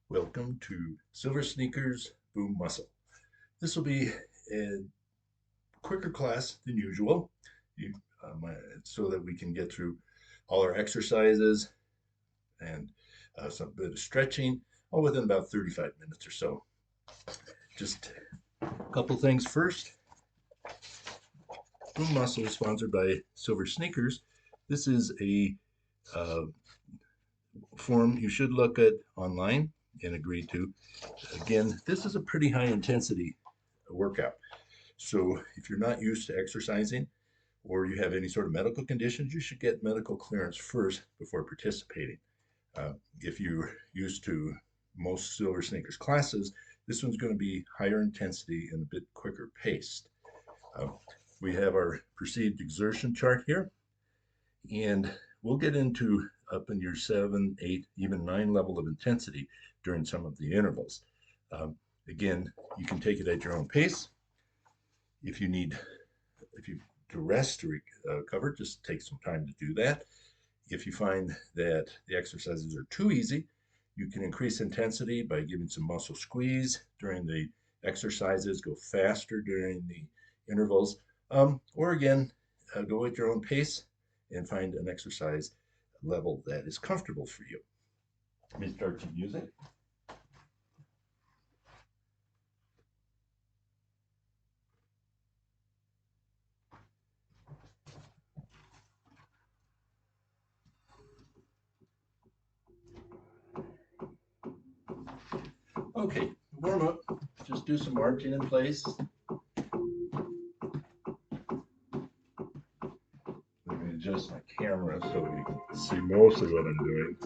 Welcome to Silver Sneakers Boom Muscle. This will be a quicker class than usual, you, so that we can get through all our exercises and some bit of stretching, all within about 35 minutes or so. Just a couple things first. Boom Muscle is sponsored by Silver Sneakers. This is a uh, form you should look at online and agree to. Again, this is a pretty high intensity workout. So if you're not used to exercising or you have any sort of medical conditions, you should get medical clearance first before participating. If you're used to most Silver Sneakers classes, this one's going to be higher intensity and a bit quicker paced. Uh, we have our perceived exertion chart here, and we'll get into up in your 7, 8, even 9 level of intensity during some of the intervals. Um, Again, you can take it at your own pace. If you need, if you to rest to recover, just take some time to do that. If you find that the exercises are too easy, you can increase intensity by giving some muscle squeeze during the exercises, go faster during the intervals, or again, go at your own pace and find an exercise level that is comfortable for you. Let me start some music. Okay, warm up. Just do some marching in place. Let me adjust my camera so we can see mostly what I'm doing.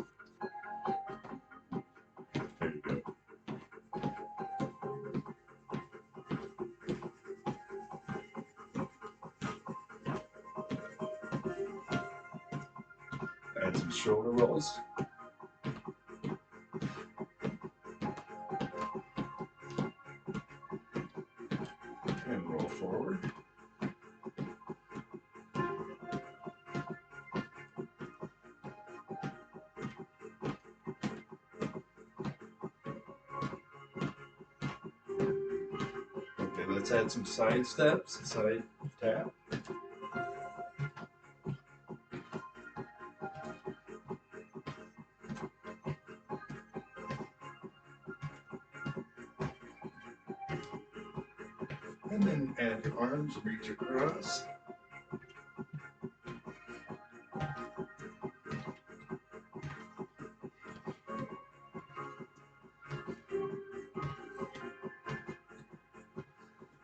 There you go. Add some shoulder rolls. And roll forward. Okay, let's add some side steps, side tap. And then add your arms, reach across.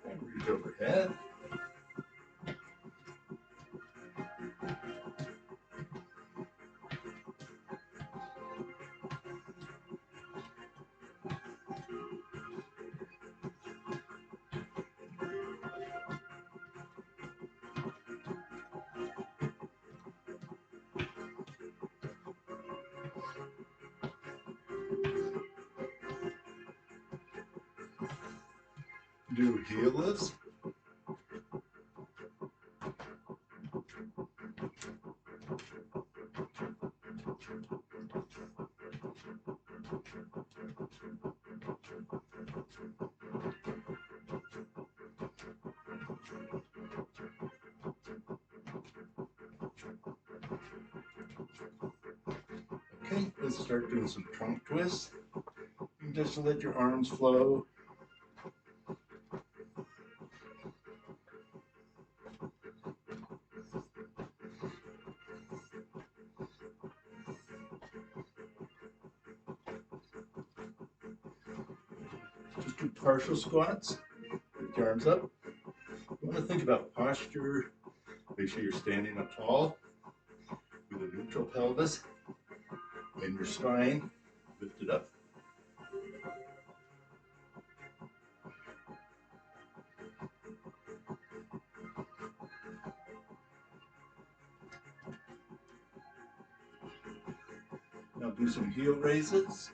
And reach overhead. Do heel lifts. Okay, let's start doing some trunk twists. And just to let your arms flow. Just do partial squats. Lift your arms up. You want to think about posture. Make sure you're standing up tall with a neutral pelvis and your spine lifted up. Now do some heel raises.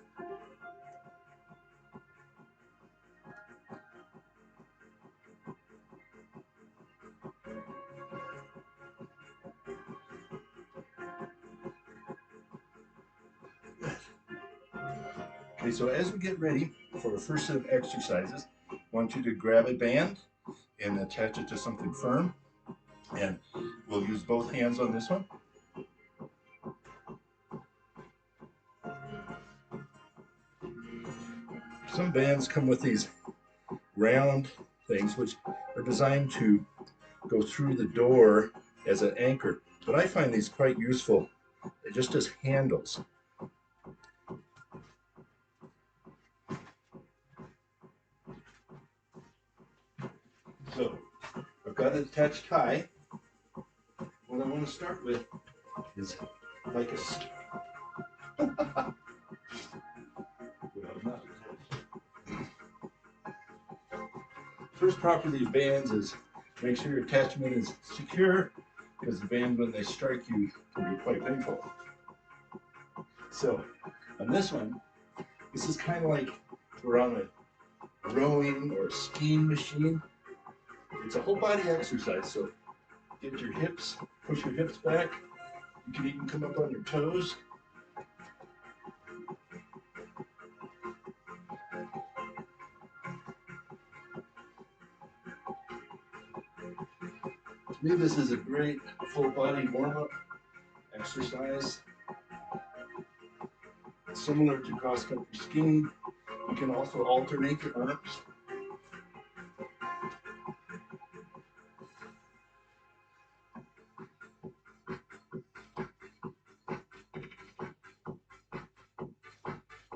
Okay, so as we get ready for our first set of exercises, I want you to grab a band and attach it to something firm. And we'll use both hands on this one. Some bands come with these round things which are designed to go through the door as an anchor, but I find these quite useful just as handles. So I've got it attached high. What I want to start with is like a first property of bands is make sure your attachment is secure, because the band, when they strike you, can be quite painful. So on this one, this is kind of like we're on a rowing or a skiing machine. It's a whole body exercise, so get your hips, push your hips back. You can even come up on your toes. To me, this is a great full body warm-up exercise. Similar to cross-country skiing, you can also alternate your arms.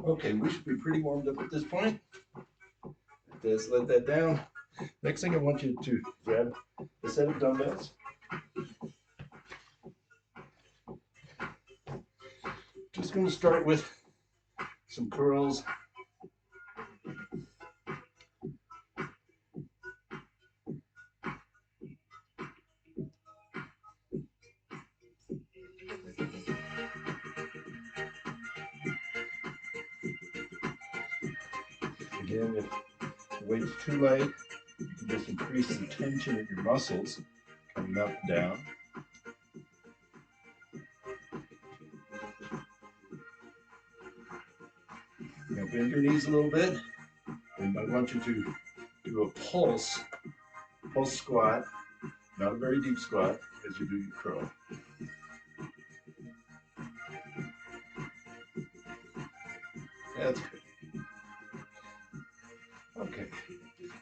Okay, we should be pretty warmed up at this point. Just let that down. Next thing I want you to grab a set of dumbbells. Just going to start with some curls. Again, if the weight's too light, you can just increase the tension in your muscles coming up and down. Now bend your knees a little bit, and I want you to do a pulse squat, not a very deep squat, as you do your curl. That's good. Okay,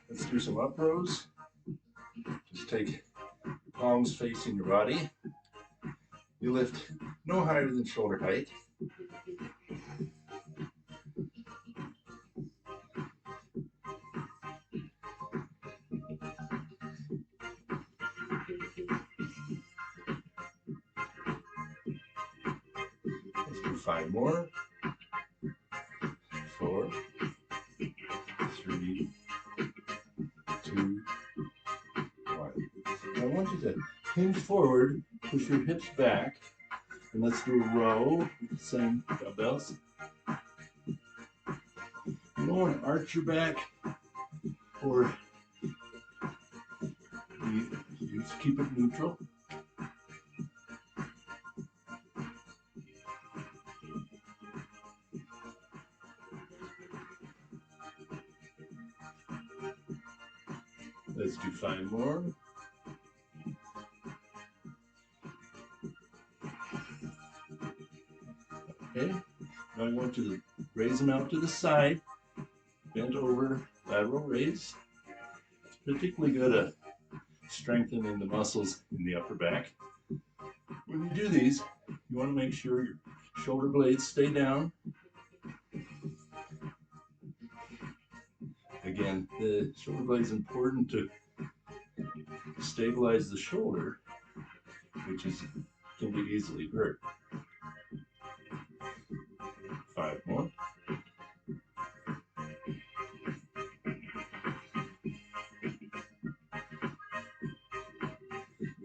let's do some up rows. Just take your palms facing your body. You lift no higher than shoulder height. Let's do 5 more. 4, 3, 2, 1. Now I want you to hinge forward, push your hips back, and let's do a row with the same dumbbells. You don't want to arch your back, or you just keep it neutral. Let's do 5 more. Okay, now I want you to raise them out to the side, bent over, lateral raise. It's particularly good at strengthening the muscles in the upper back. When you do these, you want to make sure your shoulder blades stay down. Again, the shoulder blade is important to stabilize the shoulder, which can be easily hurt. 5 more.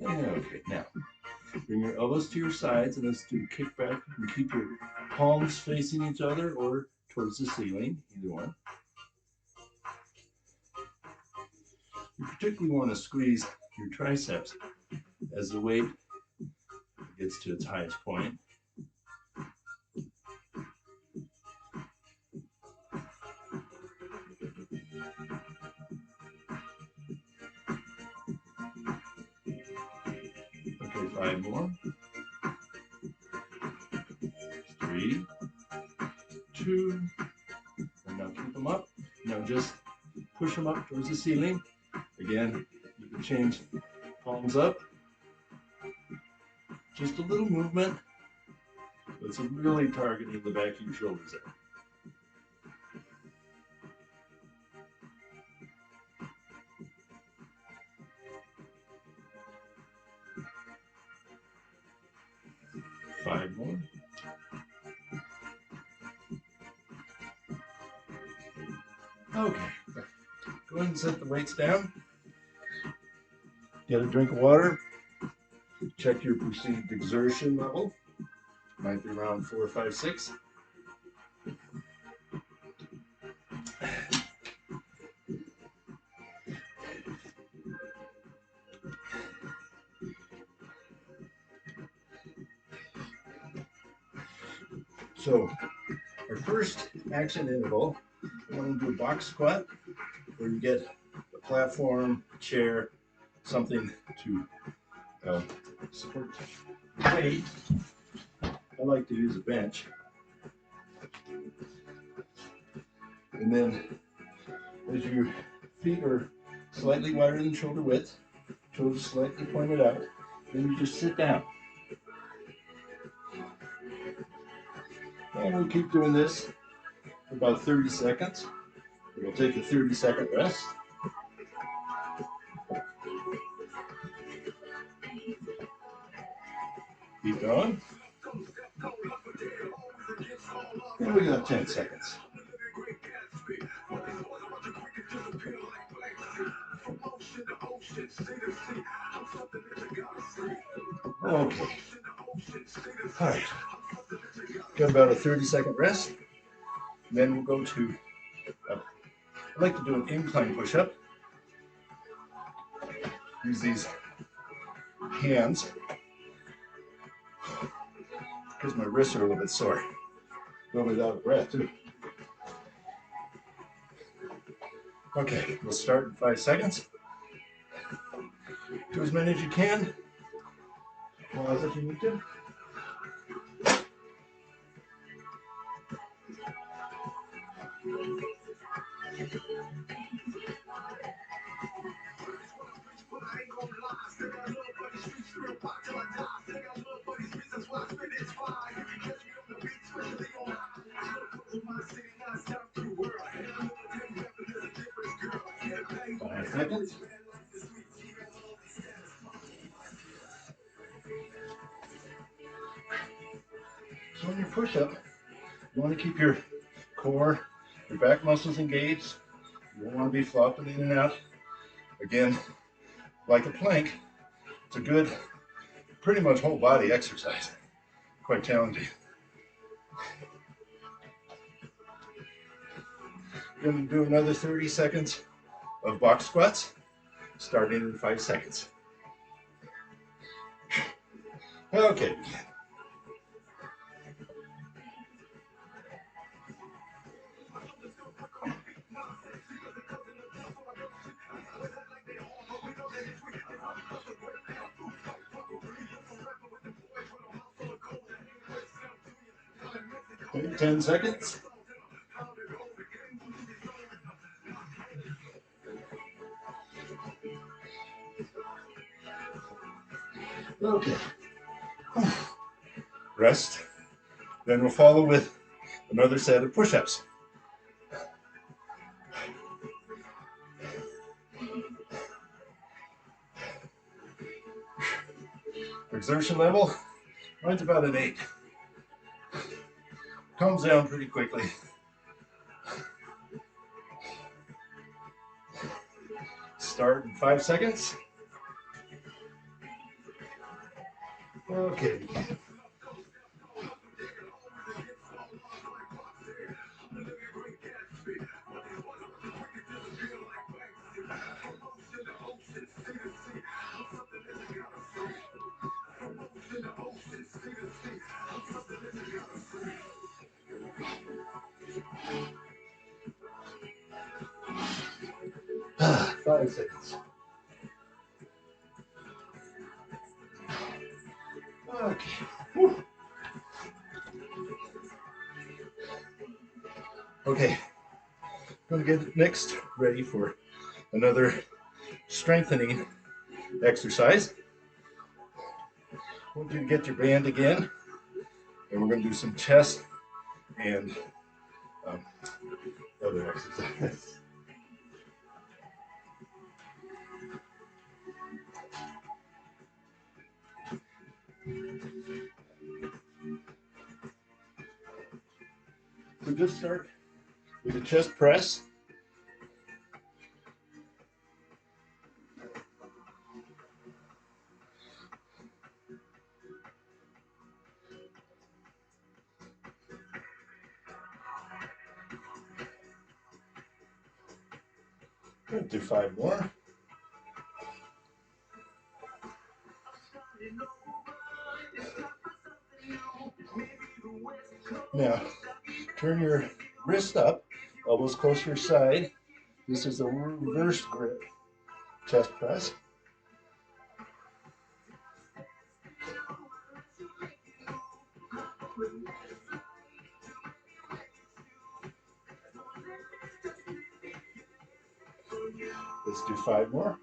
Okay, now bring your elbows to your sides and let's do a kick back and keep your palms facing each other or towards the ceiling, either one. You particularly want to squeeze your triceps as the weight gets to its highest point. 5 more. 3, 2, and now keep them up. Now just push them up towards the ceiling. Again, you can change palms up. Just a little movement. It's really targeting the back of your shoulders there. Five more. Okay, go ahead and set the weights down. Get a drink of water. Check your perceived exertion level. Might be around 4, 5, 6. So, our first action interval, we want to do a box squat, where you get a platform, a chair, something to support the weight. I like to use a bench. And then, as your feet are slightly wider than shoulder width, toes slightly pointed out, then you just sit down. And we'll keep doing this for about 30 seconds. We'll take a 30-second rest. Keep going. And we got 10 seconds. Okay. All right. Got about a 30-second rest. Then we'll go to, I like to do an incline push-up. Use these hands, because my wrists are a little bit sore. A little bit out of breath, too. Okay, we'll start in 5 seconds. Do as many as you can. Pause if you need to. Seconds. So on your push-up, you want to keep your core, your back muscles engaged. You don't want to be flopping in and out. Again, like a plank, it's a good, pretty much whole body exercise. Quite challenging. We're going to do another 30 seconds of box squats, starting in 5 seconds. Okay. Okay, 10 seconds. Okay. Rest. Then we'll follow with another set of push-ups. Exertion level, mine's about an 8. Comes down pretty quickly. Start in 5 seconds. Okay. Five seconds. Okay. Whew. Okay. Going to get next ready for another strengthening exercise. I want you to get your band again, and we're going to do some chest and um, other exercises. So just start with a chest press. We'll do 5 more. Now, turn your wrist up, elbows close to your side. This is a reverse grip chest press. Let's do 5 more.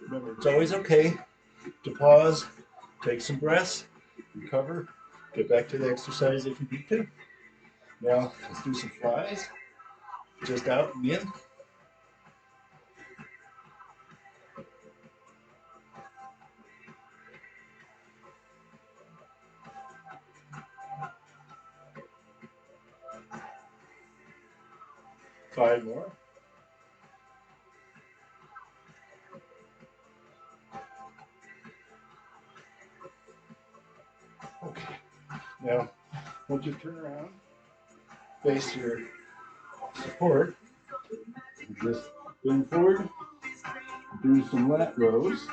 Remember, it's always okay to pause, take some breaths, recover, get back to the exercise if you need to. Now, let's do some flies. Just out and in. Five more. Okay. Now, once you turn around, face your support, just bend forward, do some lat rows.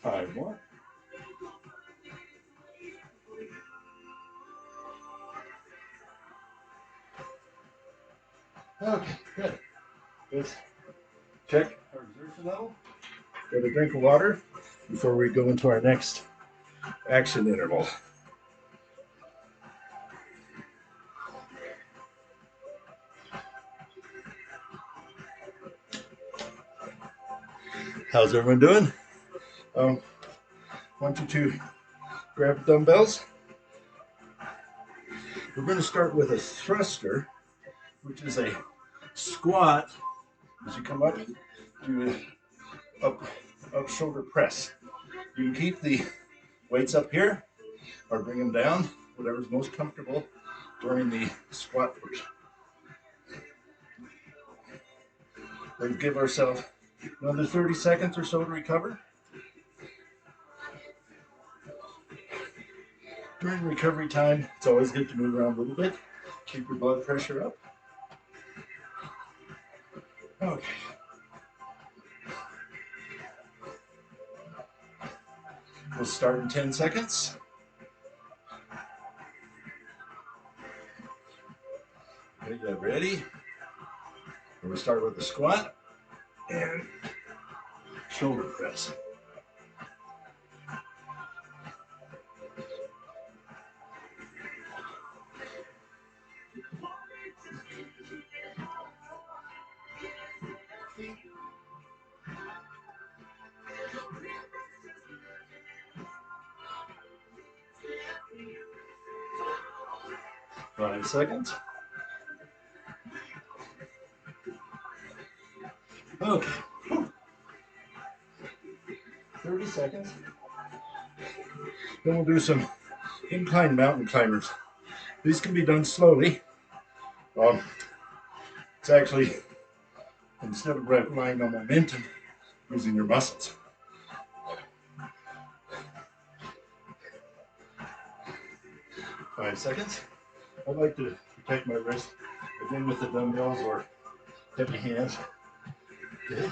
Five more. Okay, good. Let's check our exertion level. Get a drink of water before we go into our next action interval. How's everyone doing? I want you to grab dumbbells. We're going to start with a thruster, which is a squat as you come up, do up shoulder press. You can keep the weights up here or bring them down, whatever's most comfortable during the squat portion. We'll give ourselves another 30 seconds or so to recover. During recovery time, it's always good to move around a little bit, keep your blood pressure up. Okay. We'll start in 10 seconds. Okay, get ready. We'll start with the squat and shoulder press. Five seconds. Okay. 30 seconds. Then we'll do some incline mountain climbers. These can be done slowly. It's actually, instead of relying on momentum, using your muscles. 5 seconds. I like to protect my wrist again with the dumbbells or heavy hands. Okay.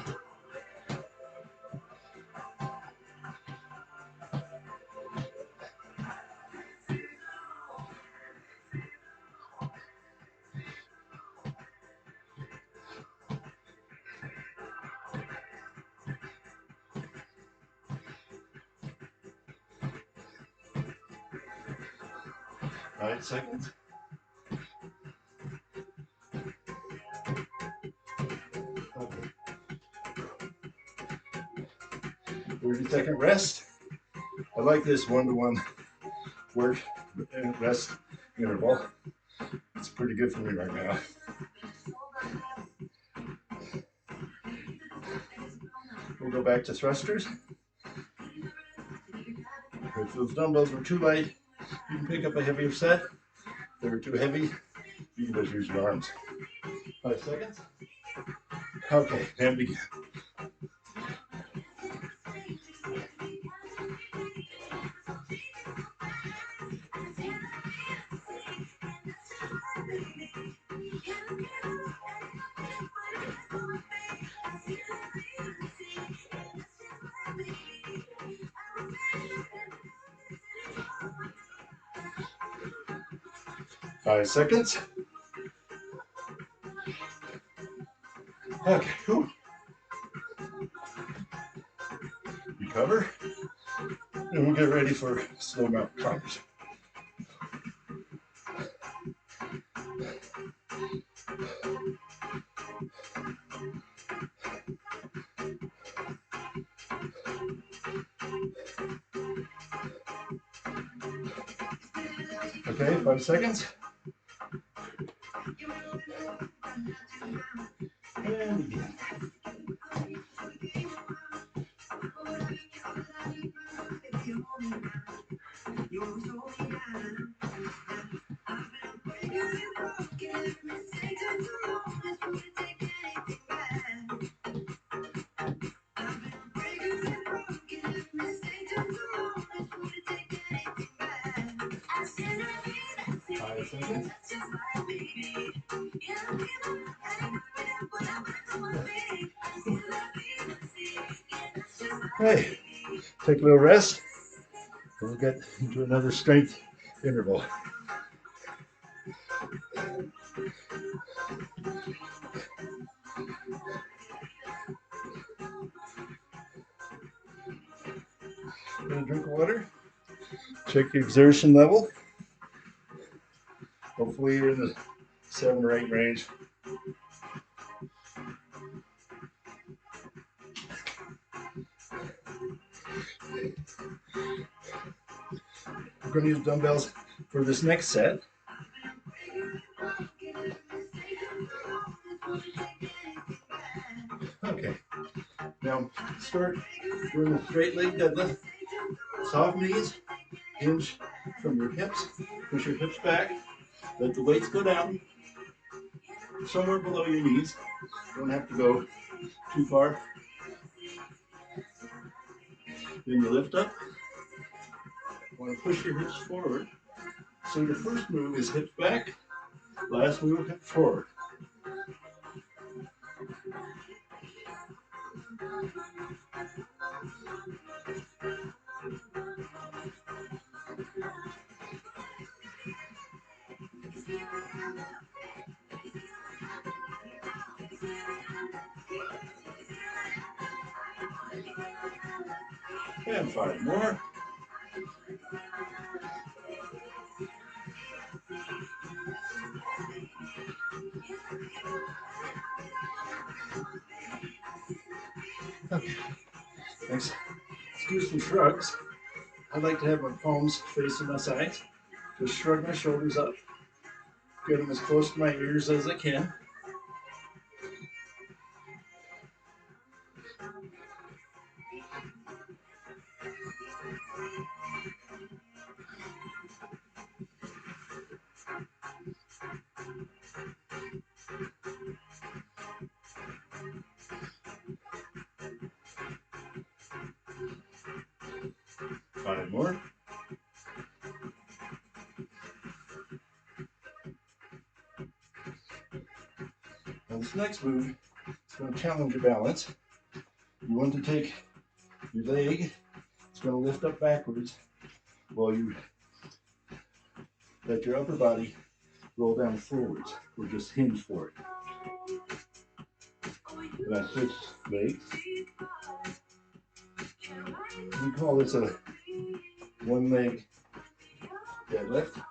Five seconds. Okay. 30-second rest. I like this one-to-one work and rest interval. It's pretty good for me right now. We'll go back to thrusters. If those dumbbells were too light, you can pick up a heavier set. If they were too heavy, you can just use your arms. 5 seconds. Okay, and begin. Five seconds. Okay, whew. Recover, and we'll get ready for slow mountain climbers. Okay, 5 seconds. And begin. Okay, take a little rest. We'll get into another strength interval. Get a drink of water. Check your exertion level. Hopefully you're in the 7 or 8 range. We're going to use dumbbells for this next set. Okay, now start doing a straight leg deadlift. Soft knees, hinge from your hips, push your hips back, let the weights go down somewhere below your knees. Don't have to go too far. Then you lift up. Want to push your hips forward. So your first move is hips back, last move hips forward. And 5 more. Okay, next, let's do some shrugs. I like to have my palms facing my sides. Just shrug my shoulders up. Get them as close to my ears as I can. Five more. Now this next move is going to challenge your balance. You want to take your leg, it's going to lift up backwards while you let your upper body roll down forwards, or just hinge forward. And I switch legs. We call this a one leg deadlift.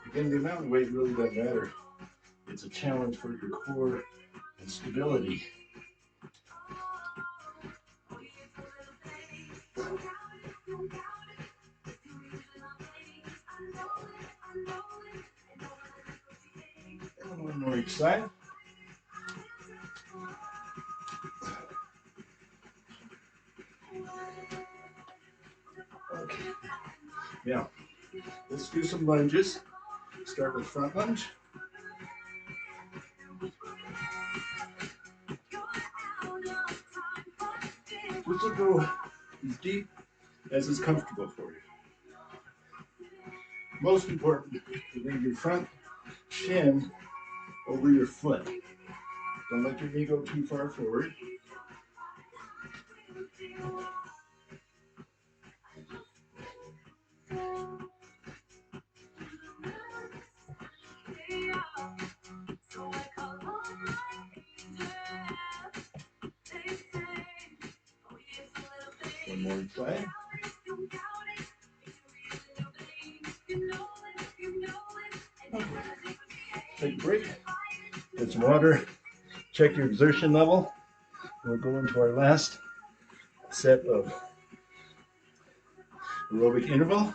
Again, the amount of weight really doesn't matter. It's a challenge for your core and stability. And one more each side. Okay. Now, let's do some lunges. Start with front lunge. This will go as deep as is comfortable for you. Most important, you leave your front shin over your foot. Don't let your knee go too far forward. One more side. Okay. Take a break. Get some water. Check your exertion level. We'll go into our last set of aerobic interval.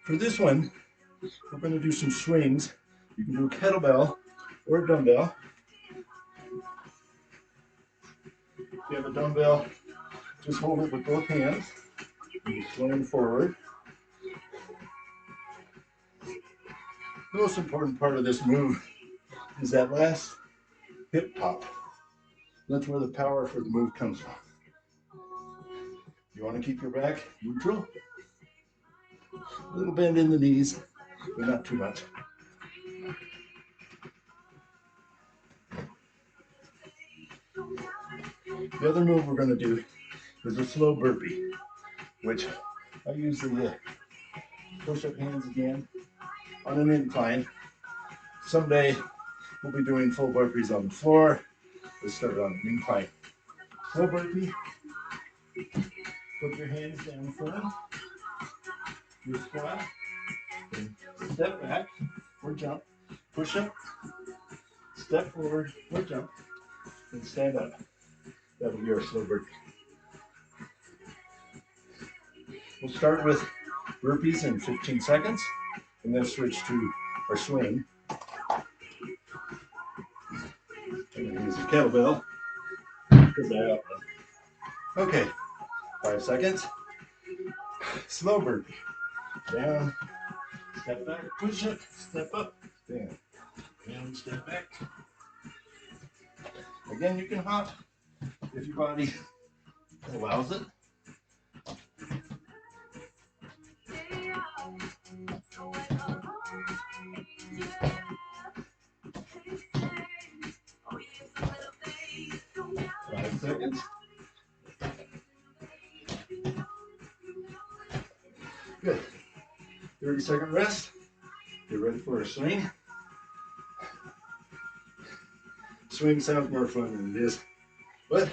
For this one, we're going to do some swings. You can do a kettlebell or a dumbbell. If you have a dumbbell, just hold it with both hands and you swing forward. The most important part of this move is that last hip pop. That's where the power for the move comes from. You want to keep your back neutral. A little bend in the knees, but not too much. The other move we're going to do is a slow burpee, which I use the push-up hands again on an incline. Someday we'll be doing full burpees on the floor. Let's start on an incline. Slow burpee. Put your hands down firm. You squat. And step back or jump. Push up. Step forward or jump. And stand up. That'll be our slow burpee. We'll start with burpees in 15 seconds and then switch to our swing. I'm going to use a kettlebell because I outrun. Okay, 5 seconds. Slow burpee. Down, step back, push up, step up, stand. Down, step back. Again, you can hop if your body allows it. Five seconds. Good. 30-second rest. Get ready for a swing. Swing sounds more fun than it is, but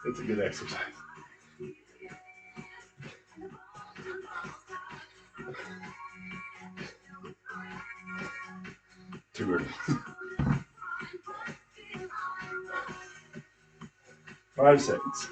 it's a good exercise. Too early. 5 seconds.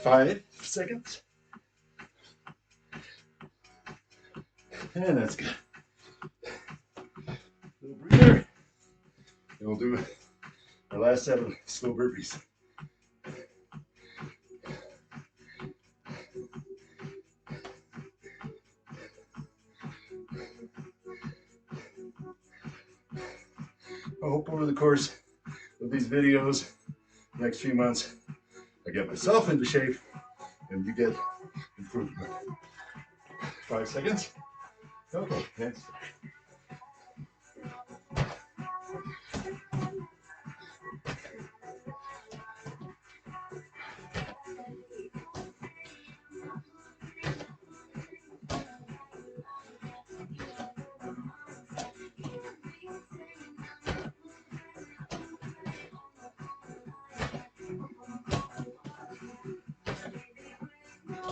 Five seconds. And that's good. Little breather. And we'll do our last 7 slow burpees. I hope over the course of these videos, next few months, I get myself into shape and you get improvement. 5 seconds. Okay, next.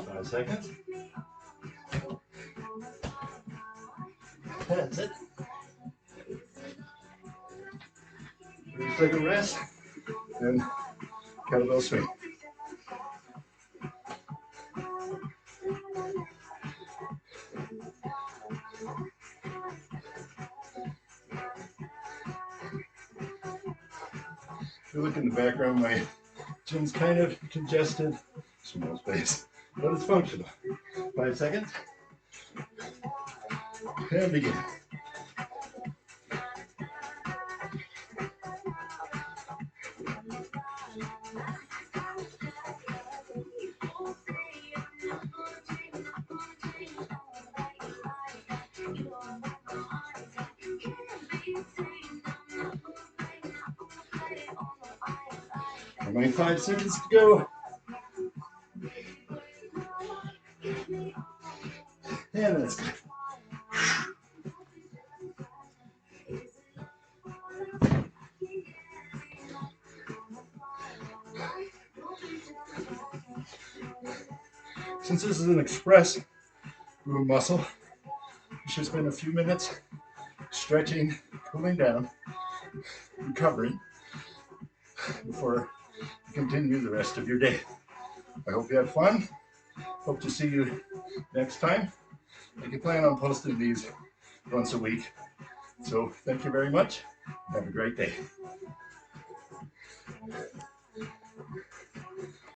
5 seconds. That's it. 30-second rest, and kettlebell swing. If you look in the background, my gym's kind of congested, small space, but it's functional. 5 seconds, and begin. Only 5 seconds to go. And that's good. Since this is an express movement muscle, you should spend a few minutes stretching, cooling down, recovering before you continue the rest of your day. I hope you had fun. Hope to see you next time. I can plan on posting these once a week. So thank you very much. Have a great day.